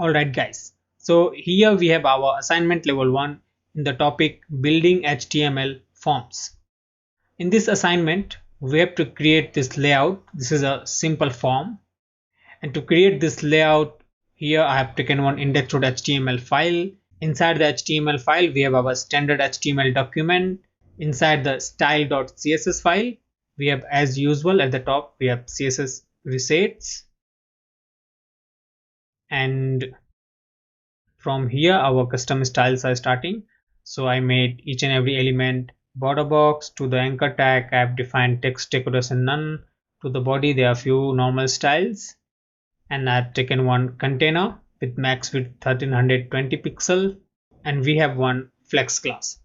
Alright guys, so here we have our assignment level 1 in the topic building HTML forms. In this assignment, we have to create this layout. This is a simple form, and to create this layout, here I have taken one index.html file. Inside the HTML file, we have our standard HTML document. Inside the style.css file, we have, as usual, at the top we have CSS resets, and from here our custom styles are starting. So I made each and every element border box. To the anchor tag, I have defined text decoration none. To the body, there are few normal styles, and I have taken one container with max width 1320 pixel, and we have one flex class.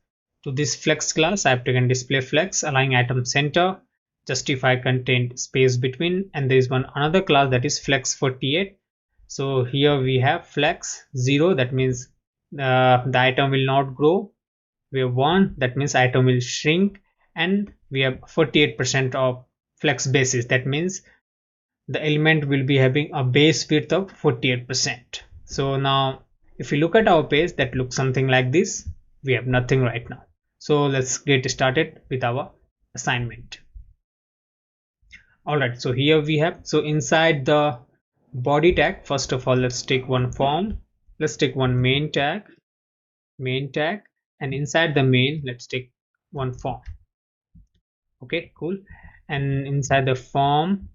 To this flex class, I have taken display flex, align item center, justify content space between, and there is one another class that is flex 48. So here we have flex 0, that means the item will not grow. We have 1, that means item will shrink, and we have 48% of flex basis, that means the element will be having a base width of 48%. So now if you look at our page, that looks something like this. We have nothing right now. So let's get started with our assignment. Alright, so here we have, so inside the body tag, first of all, let's take one form. Let's take one main tag, and inside the main, let's take one form. Okay, cool. And inside the form,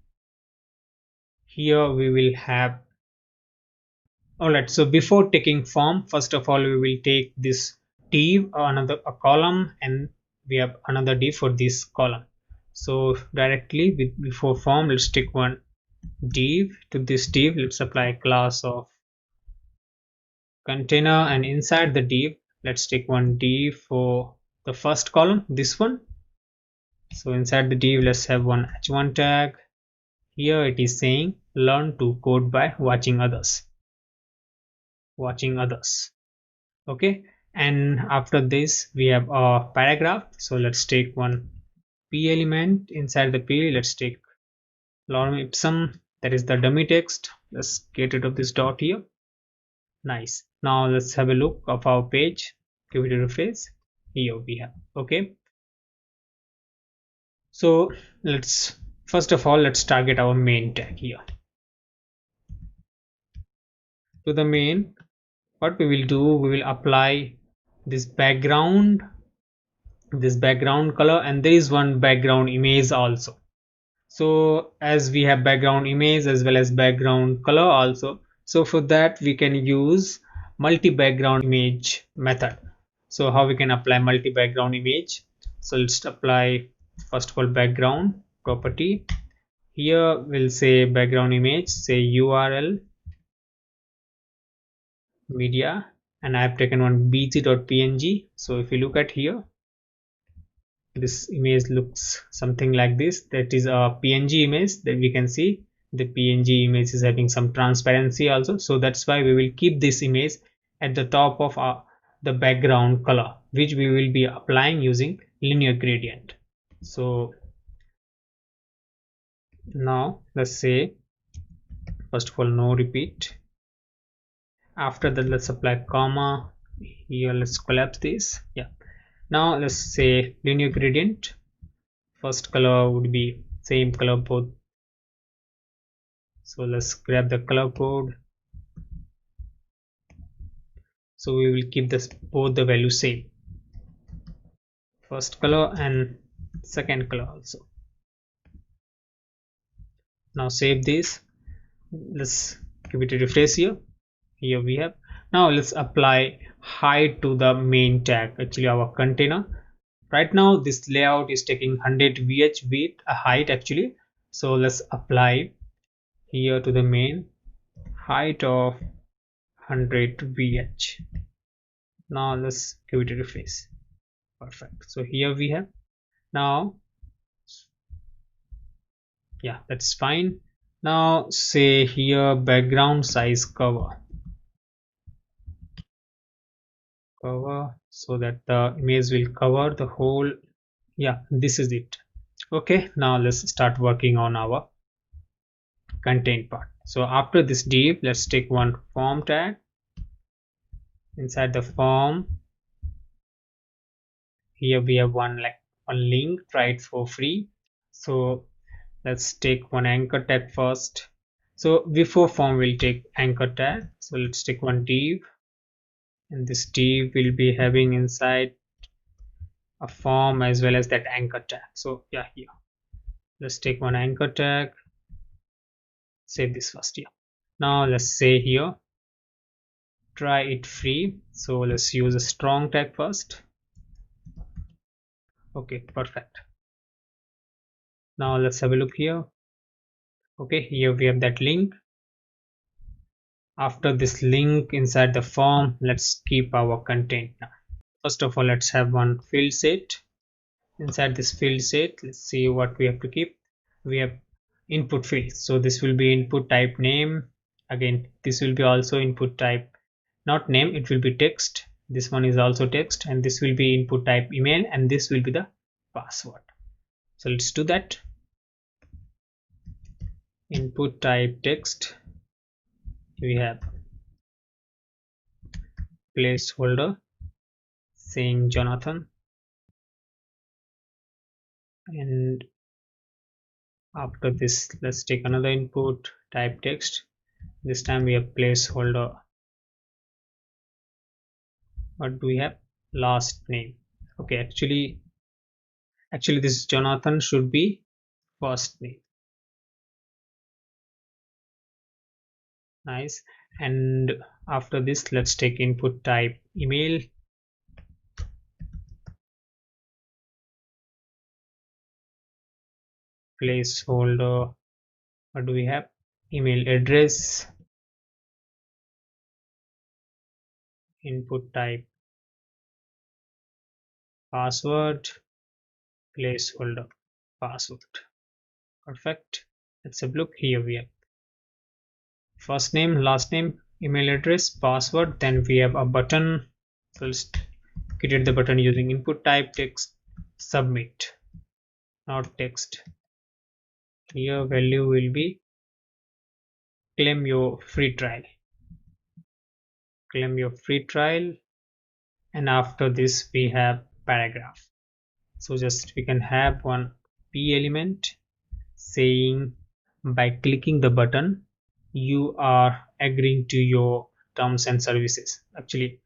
here we will have, alright, so before taking form, first of all, we will take this div, a column, and we have another div for this column. So directly with before form, let's take one div. To this div, let's apply a class of container, and inside the div, let's take one div for the first column, this one. So inside the div, let's have one h1 tag. Here it is saying learn to code by watching others. Okay, and after this we have a paragraph. So let's take one p element. Inside the p, let's take lorem ipsum, that is the dummy text. Let's get rid of this dot here. Nice. Now let's have a look of our page. Give it a refresh. Here we have. Okay, so let's first of all, let's target our main tag here. To the main, what we will do, we will apply this background color, and there is one background image also. So as we have background image as well as background color also, so for that we can use multi background image method. So how we can apply multi background image? So let's apply first of all background property. Here we'll say background image, say URL media, and I have taken one bg.png. So if you look at here, this image looks something like this. That is a png image. That we can see the png image is having some transparency also, so that's why we will keep this image at the top of the background color, which we will be applying using linear gradient. So now let's say first of all no repeat. After that, let's apply comma here. Let's collapse this. Yeah, now let's say linear gradient. First color would be same color both. So let's grab the color code. So we will keep this both the values same, first color and second color also. Now save this. Let's give it a refresh here. Here we have. Now let's apply height to the main tag, actually our container. Right now this layout is taking 100 vh width, a height actually. So let's apply here to the main height of 100 vh. Now let's give it a refresh. Perfect. So here we have. Now yeah, that's fine. Now say here background size cover, so that the image will cover the whole. Yeah, this is it. Okay, now let's start working on our content part. So after this div, let's take one form tag. Inside the form, here we have one link, try it for free. So let's take one anchor tag first. So before form we'll take anchor tag. So let's take one div, and this div will be having inside a form as well as that anchor tag. So yeah, here let's take one anchor tag, save this first here. Now let's say here try it free. So let's use a strong tag first. Okay, perfect. Now let's have a look here. Okay, here we have that link. After this link inside the form, let's keep our content now. First of all, let's have one field set. Inside this field set, let's see what we have to keep. We have input fields. So this will be input type name. Again, this will be also input type, not name, it will be text. This one is also text, and this will be input type email, and this will be the password. So let's do that. Input type text, we have placeholder saying Jonathan, and after this let's take another input type text. This time we have placeholder, what do we have, last name. Okay, actually this Jonathan should be first name. Nice. And after this let's take input type email, placeholder, what do we have, email address, input type password, placeholder password. Perfect. Let's have a look. Here we have first name, last name, email address, password, then we have a button. So let's create the button using input type text submit, not text. Here value will be claim your free trial, claim your free trial. And after this we have paragraph. So just we can have one p element saying by clicking the button you are agreeing to your terms and services, actually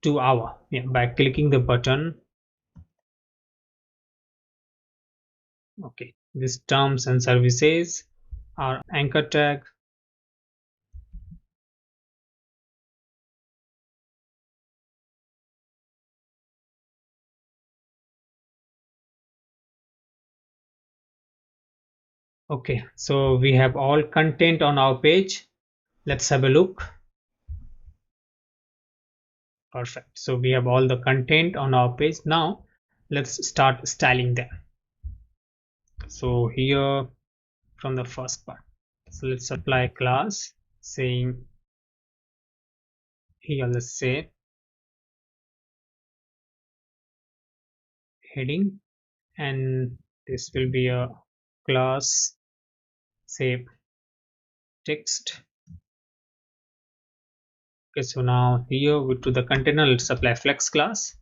to our, yeah, by clicking the button. Okay, this terms and services are anchor tag. Okay, so we have all content on our page. Let's have a look. Perfect. So we have all the content on our page. Now let's start styling them. So here from the first part, so let's apply class saying here, let's say heading, and this will be a class say text. Okay, so now here to the container let's apply flex class,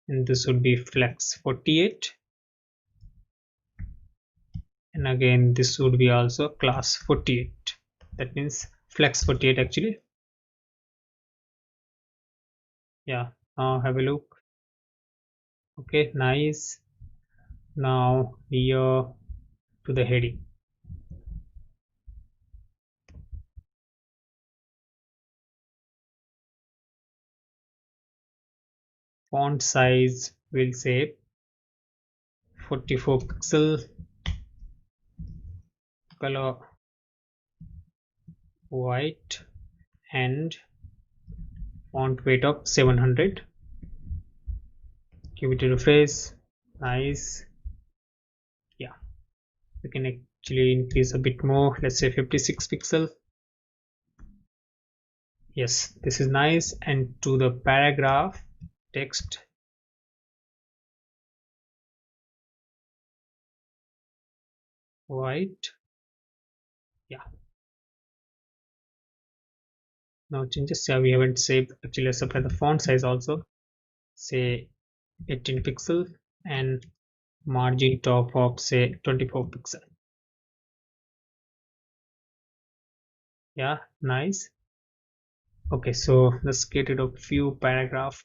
and this would be flex 48, and again this would be also class 48, that means flex 48 actually. Yeah, now have a look. Okay, nice. Now here to the heading, font size will say 44 pixel, color white, and font weight of 700. Give it a refresh. Nice. Yeah, we can actually increase a bit more, let's say 56 pixel. Yes, this is nice. And to the paragraph text, white, Yeah, now changes. Yeah, we haven't saved. Actually, let's apply the font size also. Say 18 pixel and margin top of say 24 pixel. Yeah, nice. Okay, so let's get rid of few paragraph,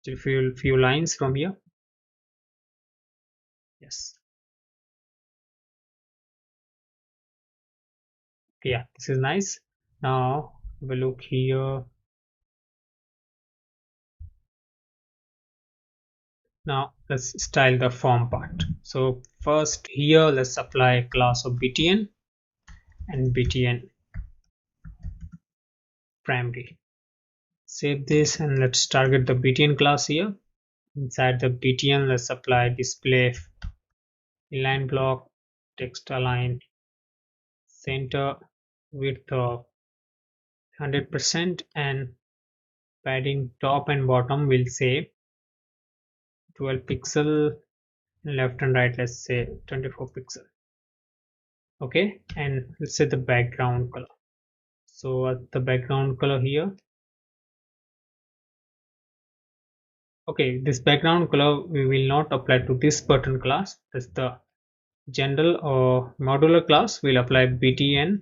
few lines from here. Yes. Okay, yeah, this is nice. Now we look here. Now let's style the form part. So first here let's apply a class of btn and btn primary. Save this and let's target the btn class here. Inside the btn let's apply display inline block, text align, center width of 100% and padding top and bottom will say 12 pixel, left and right let's say 24 pixel. Okay, and let's say the background color. So the background color here. Okay, this background color we will not apply to this button class. That's the general or modular class. We'll apply btn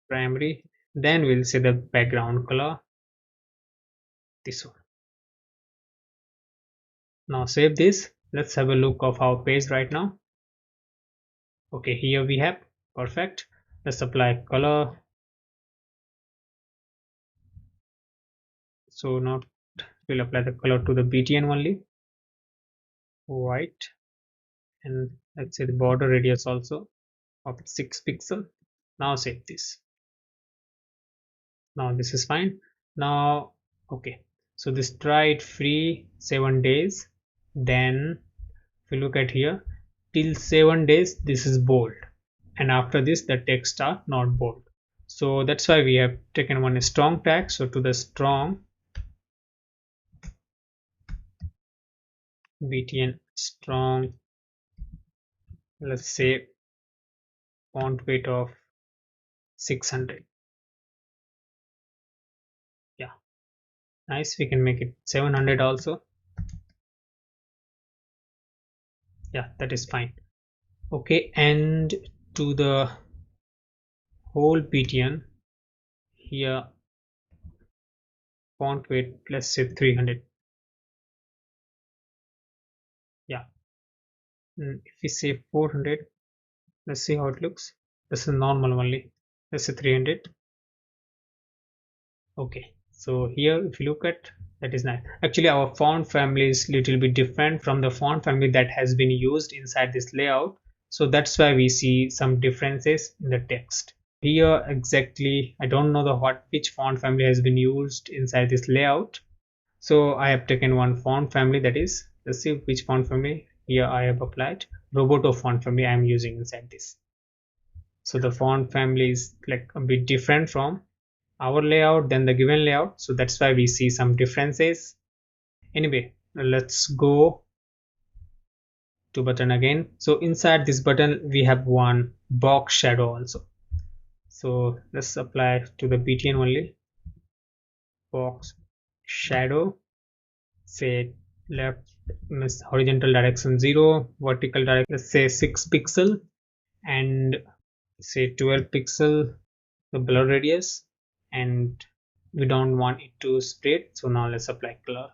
primary. Then we'll say the background color, this one. Now save this. Let's have a look of our page right now. Okay, here we have perfect. Let's apply color. So now we'll apply the color to the btn only, white, and let's say the border radius also of 6 pixel. Now save this. Now this is fine. Now okay, so this try it free 7 days. Then if you look at here, till 7 days this is bold, and after this the text are not bold. So that's why we have taken one strong tag. So to the strong btn strong, let's say font weight of 600. Yeah, nice. We can make it 700 also. Yeah, that is fine. Okay, and to the whole btn here, font weight let's say 300. Yeah, if we say 400, let's see how it looks. This is normal only. Let's say 300. Okay, so here if you look at, that is nice. Actually our font family is little bit different from the font family that has been used inside this layout, so that's why we see some differences in the text here. Exactly, I don't know the which font family has been used inside this layout, so I have taken one font family, that is, let's see which font family. Here I have applied Roboto font family I am using inside this. So the font family is like a bit different from our layout than the given layout, so that's why we see some differences. Anyway, let's go to button again. So inside this button we have one box shadow also, so let's apply to the btn only. Box shadow, say left miss horizontal direction 0, vertical direction let's say 6 pixel, and say 12 pixel the blur radius, and we don't want it to spread, so now let's apply color.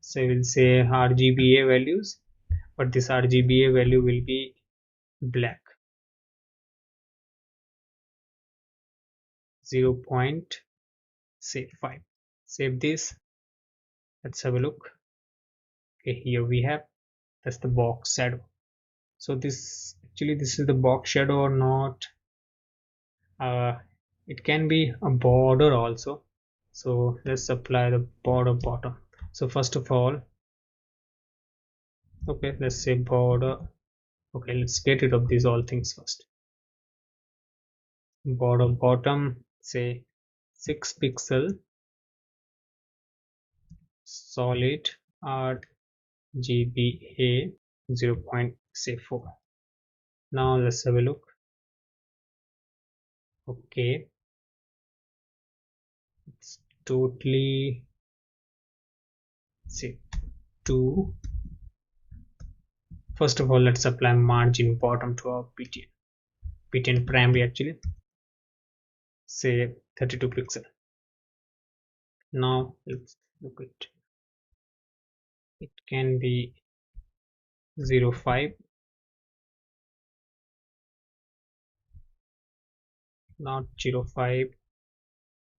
So we'll say RGBA values, but this RGBA value will be black, 0.5. Save this. Let's have a look. Okay, here we have, that's the box shadow. So this actually this is the box shadow or not. uh, it can be a border also, so let's apply the border bottom. So first of all, okay, let's say border. Okay, let's get rid of these all things first. Border bottom, say 6 pixel, solid RGBA 0.4. Now let's have a look. Okay, it's totally say 2. First of all, let's apply margin bottom to our btn primary actually, say 32 pixel. Now let's look at it. Can be 0.5, not 0.5,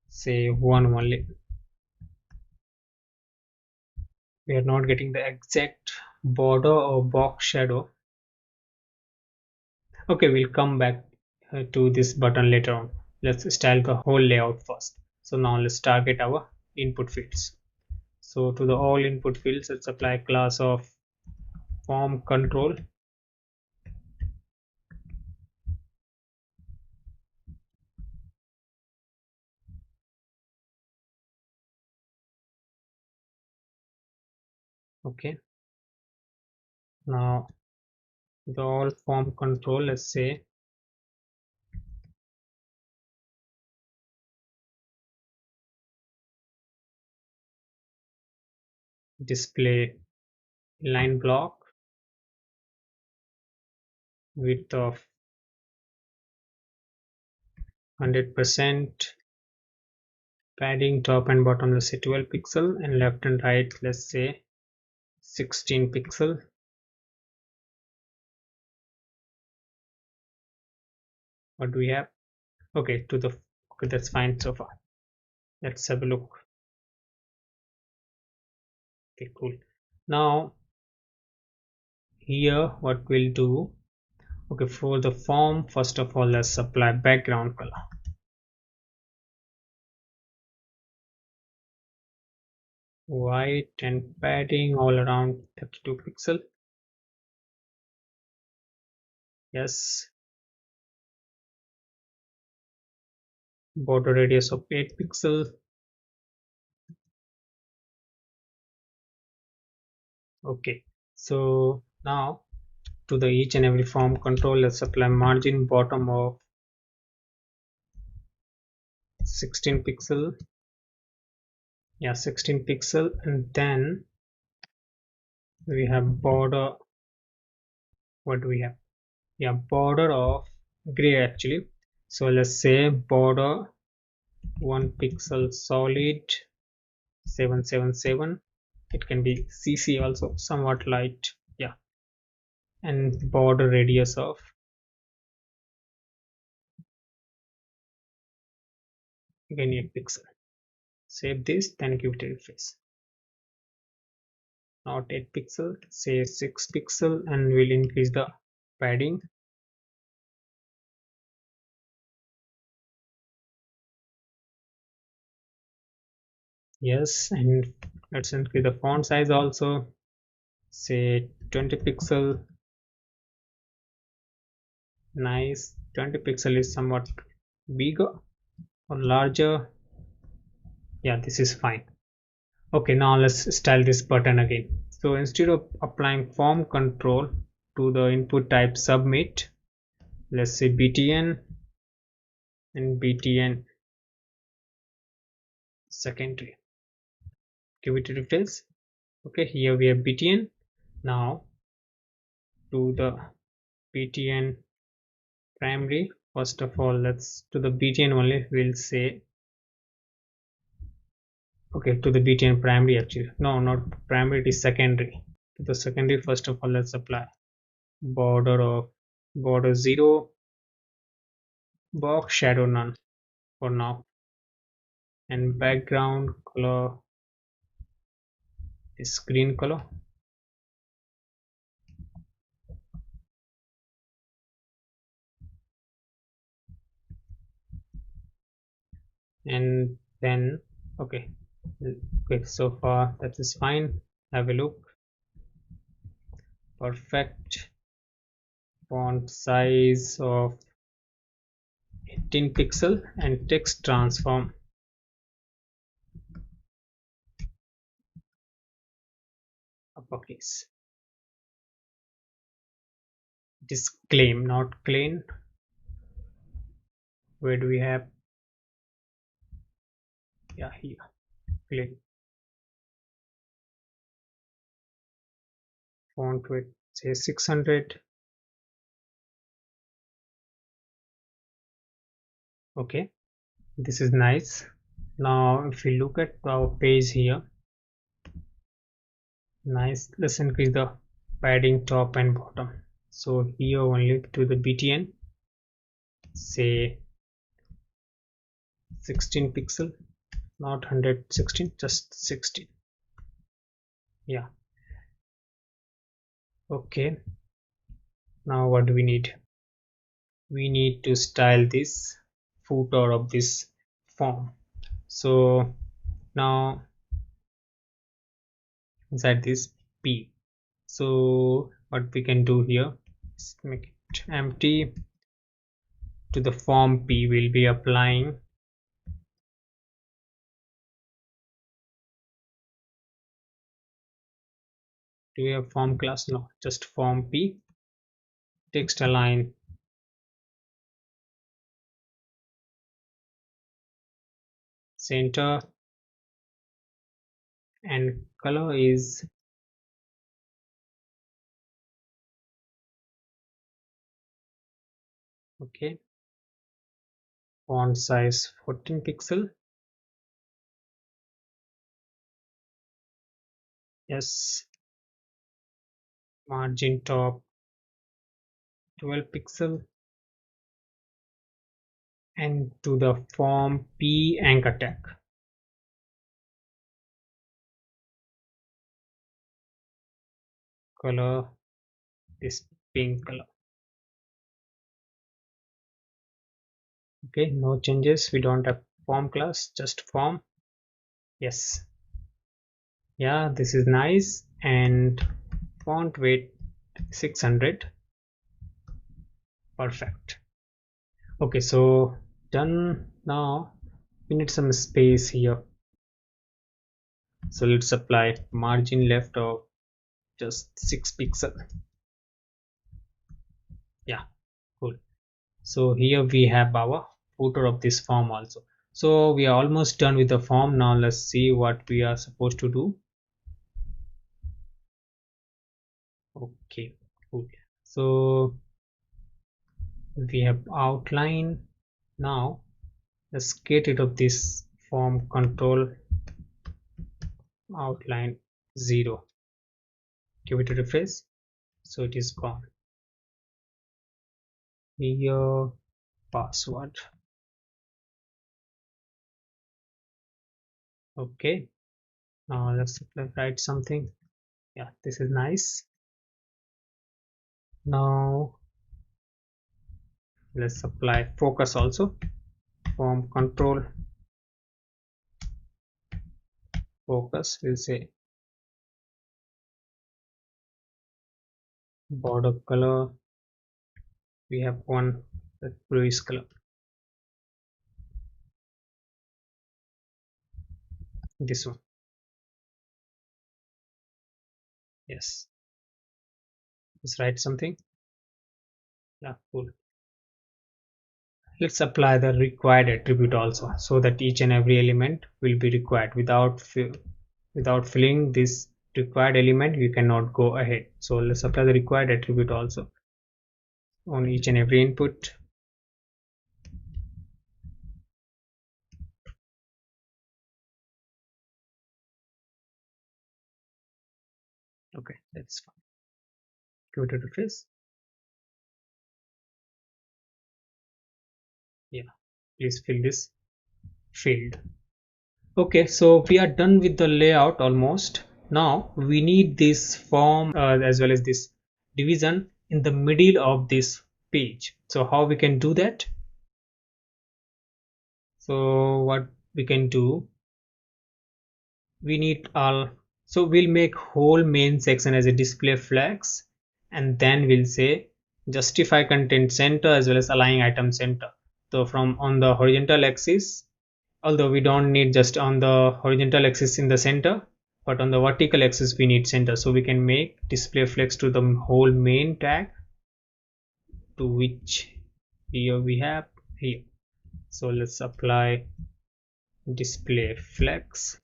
say 1 only. We are not getting the exact border or box shadow. Okay, we'll come back to this button later on. Let's style the whole layout first. So now let's target our input fields. So to the all input fields, let's apply class of form control. Okay, now the all form control, let's say display line block width of 100%, padding top and bottom, let's say 12 pixel, and left and right, let's say 16 pixel. What do we have? Okay, okay, that's fine so far. Let's have a look. Okay, cool. Now here what we'll do, okay, for the form, first of all, let's apply background color. White and padding all around 32 pixel. Yes. Border radius of 8 pixel. Okay, so now to the each and every form control, let's apply margin bottom of 16 pixel. Yeah, 16 pixel, and then we have border. What do we have? Yeah, border of gray actually. So let's say border 1 pixel solid 777. It can be CC also, somewhat light. Yeah, and border radius of again 8 pixel. Save this, then give it a refresh. Not 8 pixel, say 6 pixel, and we'll increase the padding. Yes, and let's increase the font size also, say 20 pixel. Nice. 20 pixel is somewhat bigger or larger. Yeah, this is fine. Okay, now let's style this button again. So instead of applying form control to the input type submit, let's say btn and btn secondary. Give it a refresh. Okay, here we have btn. Now to the btn primary. First of all, let's to the btn only. We'll say okay, to the btn primary actually. No, not primary, it is secondary. To the secondary, first of all, let's apply border 0, box shadow none for now, and background color is green color. And then okay, so far that is fine. Have a look. Perfect. Font size of 18 pixel and text transform uppercase. It is claim, not clean. Where do we have? Yeah, here. Click font width, say 600. Okay, this is nice. Now if we look at our page here, nice, let's increase the padding top and bottom. So here only to the btn, say 16 pixel, not 116, just 16. Yeah, okay. Now what do we need? We need to style this footer of this form. So now inside this p, so what we can do here is make it empty. To the form p we'll be applying do we have form class? No, just form p, text align center, and color is okay. Font size 14 pixel. Yes. Margin top 12 pixel. And to the form p anchor tag, color this pink color. Okay, no changes. We don't have form class, just form. Yes, yeah, this is nice. And font weight 600. Perfect. Okay, so done. Now we need some space here, so let's apply margin left of just 6 pixel. Yeah, cool. So here we have our footer of this form also. So we are almost done with the form. Now let's see what we are supposed to do. Okay, cool. So we have outline. Now let's get rid of this form, control outline 0. Give it a refresh, so it is gone. Here password. Okay, now let's write something. Yeah, this is nice. Now let's apply focus also. Form control focus, we'll say border color, we have one that bluish color, this one. Yes, let's write something. Yeah, cool. Let's apply the required attribute also, so that each and every element will be required. Without filling this required element we cannot go ahead. So let's apply the required attribute also on each and every input. Okay, that's fine. Give it a refresh. Yeah, please fill this field. Okay, so we are done with the layout almost. Now we need this form as well as this division in the middle of this page. So how we can do that? So what we can do, we need all, so we'll make whole main section as a display flags, and then we'll say justify content center as well as align item center. So from on the horizontal axis, although we don't need just on the horizontal axis in the center, but on the vertical axis we need center. So we can make display flex to the whole main tag, to which here we have here. So let's apply display flex,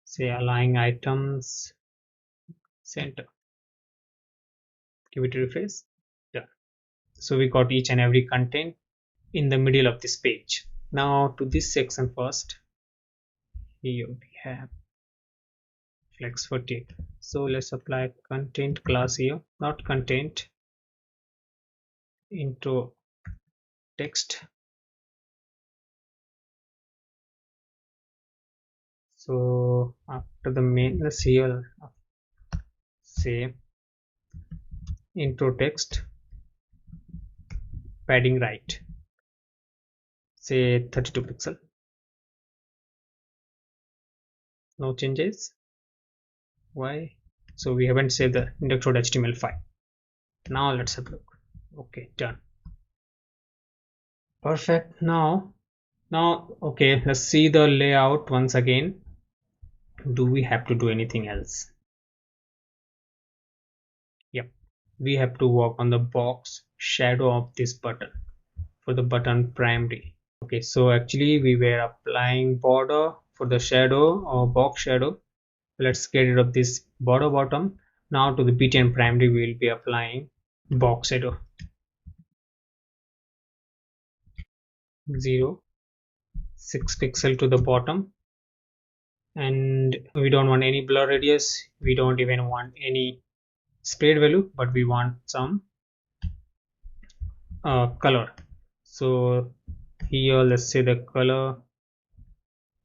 say align items center, give it a refresh. Yeah, so we got each and every content in the middle of this page. Now to this section first, here we have flex for tick. So let's apply content class here, not content, into text. So after the main, let's here say intro text, padding right, say 32 pixel, no changes. Why? So we haven't saved the index.html file. Now let's have a look. Okay, done. Perfect. Now okay, let's see the layout once again. Do we have to do anything else? Yep, we have to work on the box shadow of this button for the button primary. Okay, so actually we were applying border for the shadow or box shadow. Let's get rid of this border bottom. Now to the btn primary we will be applying box shadow. 0, 6 pixel to the bottom, and we don't want any blur radius, we don't even want any sprayed value, but we want some color. So here let's say the color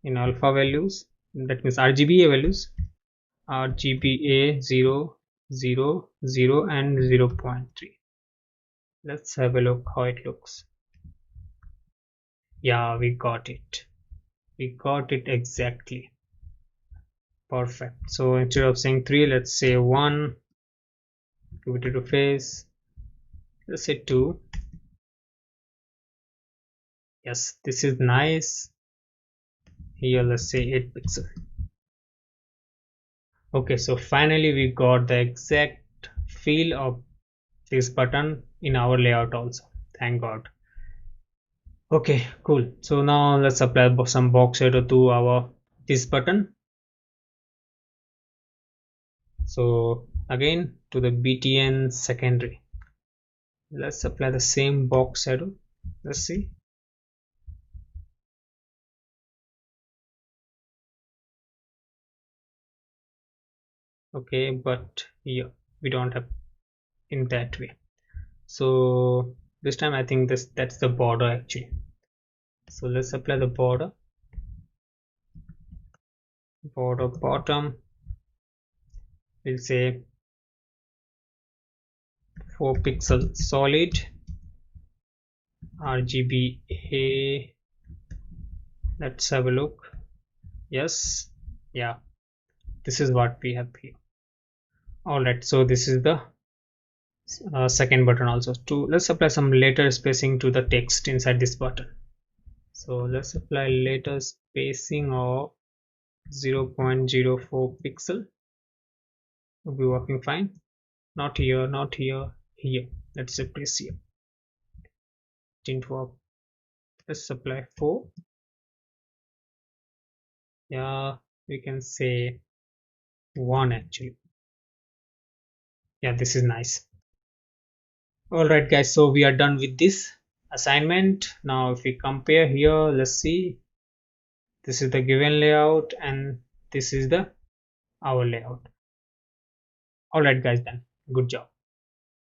in alpha values, that means RGBA values, RGBA 0, 0, 0 and 0.3. Let's have a look how it looks. Yeah, we got it exactly. Perfect. So instead of saying 3, let's say 1, give it a face, let's say 2. Yes, this is nice. Here let's say 8 pixel. Okay, so finally we got the exact feel of this button in our layout also, thank god. Okay, cool. So now let's apply some box shadow to our this button. So again to the btn secondary, let's apply the same box shadow. Let's see. Okay, but here we don't have in that way. So this time I think that's the border actually. So let's apply the border bottom, we'll say 4 pixel solid, RGBA. Let's have a look. Yes, yeah, this is what we have here. All right, so this is the second button also. Let's apply some letter spacing to the text inside this button. So let's apply letter spacing of 0.04 pixel. Will be working fine. Not here, not here, here. Let's say place here. Didn't work. Let's apply 4. Yeah, we can say 1 actually. Yeah, this is nice. All right guys, so we are done with this assignment. Now if we compare here, let's see, this is the given layout and this is the our layout. All right guys, then good job.